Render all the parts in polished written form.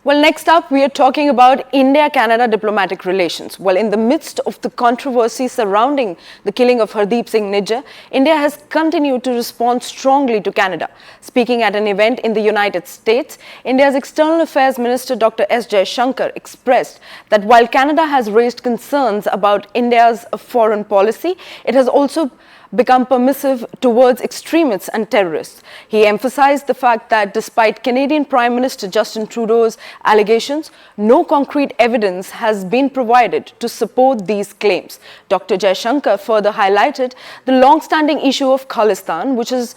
Well, next up, we are talking about India-Canada diplomatic relations. Well, in the midst of the controversy surrounding the killing of Hardeep Singh Nijjar, India has continued to respond strongly to Canada. Speaking at an event in the United States, India's External Affairs Minister Dr. S. Jaishankar expressed that while Canada has raised concerns about India's foreign policy, it has also become permissive towards extremists and terrorists. He emphasized the fact that despite Canadian Prime Minister Justin Trudeau's allegations, no concrete evidence has been provided to support these claims. Dr. Jaishankar further highlighted the long-standing issue of Khalistan, which has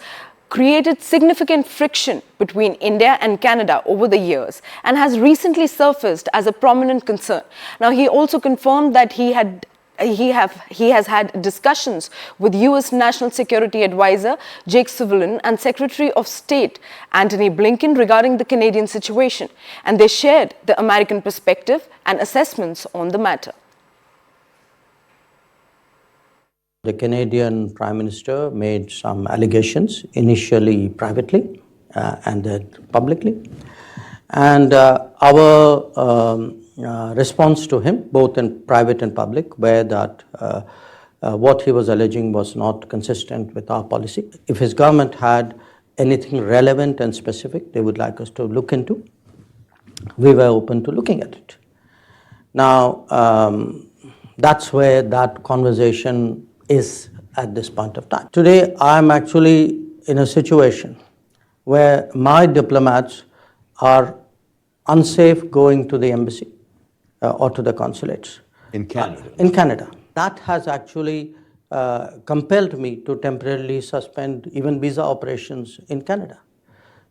created significant friction between India and Canada over the years and has recently surfaced as a prominent concern. Now, he also confirmed that he has had discussions with U.S. National Security Advisor Jake Sullivan and Secretary of State Antony Blinken regarding the Canadian situation, and they shared the American perspective and assessments on the matter. The Canadian Prime Minister made some allegations, initially privately and then publicly. And our response to him, both in private and public, were that what he was alleging was not consistent with our policy. If his government had anything relevant and specific they would like us to look into, we were open to looking at it. Now, that's where that conversation is at this point of time. Today, I'm actually in a situation where my diplomats are unsafe going to the embassy or to the consulates. In Canada? In Canada. That has actually compelled me to temporarily suspend even visa operations in Canada.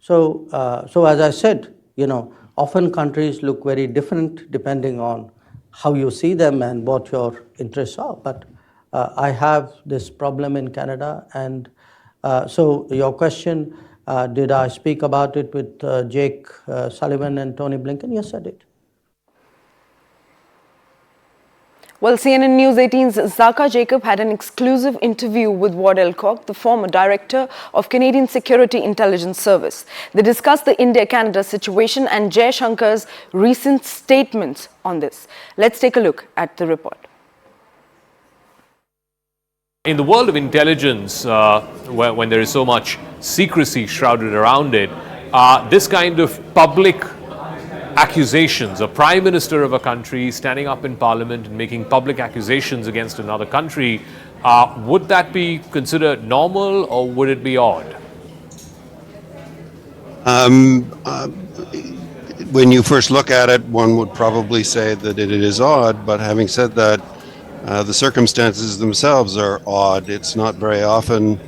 So as I said, often countries look very different depending on how you see them and what your interests are. But I have this problem in Canada, and so your question, did I speak about it with Jake Sullivan and Tony Blinken? Yes, I did. Well, CNN News 18's Zaka Jacob had an exclusive interview with Ward Elcock, the former director of Canadian Security Intelligence Service. They discussed the India-Canada situation and Jaishankar's recent statements on this. Let's take a look at the report. In the world of intelligence, when there is so much secrecy shrouded around it, this kind of public accusations, a prime minister of a country standing up in parliament and making public accusations against another country, would that be considered normal or would it be odd? When you first look at it, one would probably say that it is odd, but having said that, the circumstances themselves are odd. It's not very often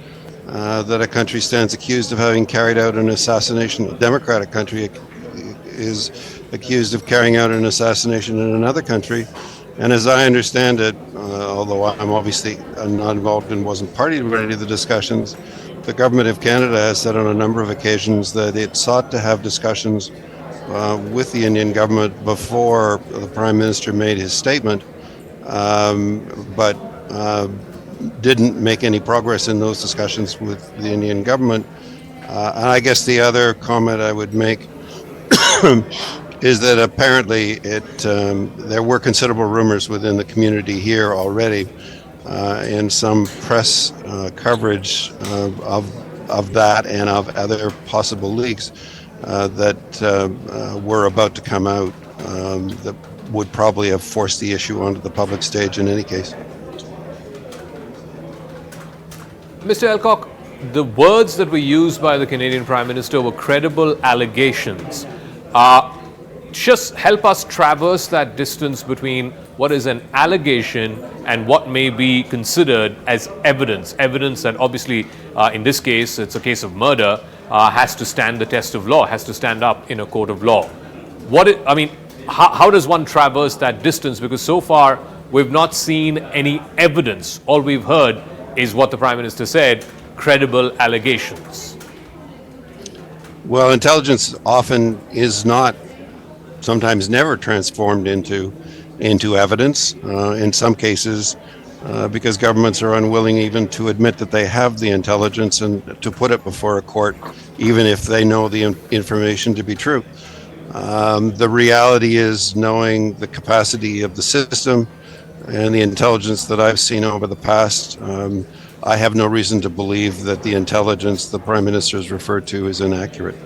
that a country stands accused of having carried out an assassination. A democratic country is accused of carrying out an assassination in another country. And as I understand it, although I'm obviously not involved and wasn't party to any of the discussions, the government of Canada has said on a number of occasions that it sought to have discussions with the Indian government before the Prime Minister made his statement, but didn't make any progress in those discussions with the Indian government. And I guess the other comment I would make is that apparently there were considerable rumors within the community here already in some press coverage of that and of other possible leaks that were about to come out that would probably have forced the issue onto the public stage in any case. Mr. Elcock, the words that were used by the Canadian Prime Minister were credible allegations. Just help us traverse that distance between what is an allegation and what may be considered as evidence. Evidence that obviously, in this case, it's a case of murder, has to stand the test of law, has to stand up in a court of law. How does one traverse that distance? Because so far, we've not seen any evidence. All we've heard is what the Prime Minister said, credible allegations. Well, intelligence often is not, sometimes never transformed into evidence. In some cases, because governments are unwilling even to admit that they have the intelligence and to put it before a court, even if they know the information to be true. The reality is, knowing the capacity of the system and the intelligence that I've seen over the past, I have no reason to believe that the intelligence the Prime Minister has referred to is inaccurate.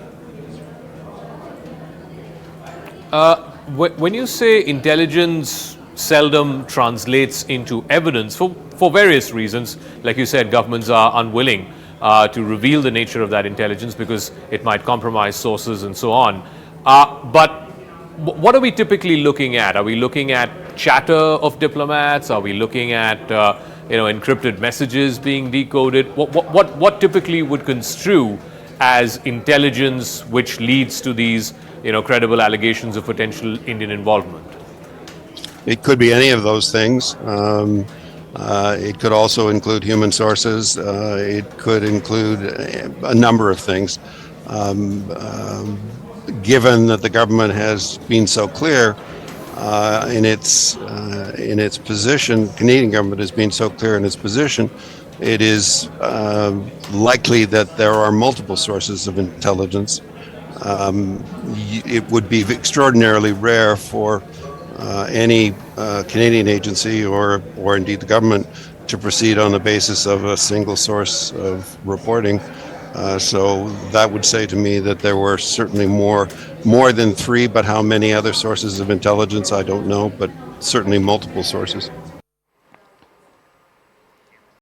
When you say intelligence seldom translates into evidence for various reasons, like you said, governments are unwilling to reveal the nature of that intelligence because it might compromise sources and so on. But what are we typically looking at? Are we looking at chatter of diplomats? Are we looking at encrypted messages being decoded? What typically would construe as intelligence which leads to these credible allegations of potential Indian involvement? It could be any of those things. It could also include human sources. It could include a number of things. Given that the government has been so clear in its position, Canadian government has been so clear in its position, it is likely that there are multiple sources of intelligence. It would be extraordinarily rare for any Canadian agency or indeed the government to proceed on the basis of a single source of reporting. So that would say to me that there were certainly more than three, but how many other sources of intelligence, I don't know, but certainly multiple sources.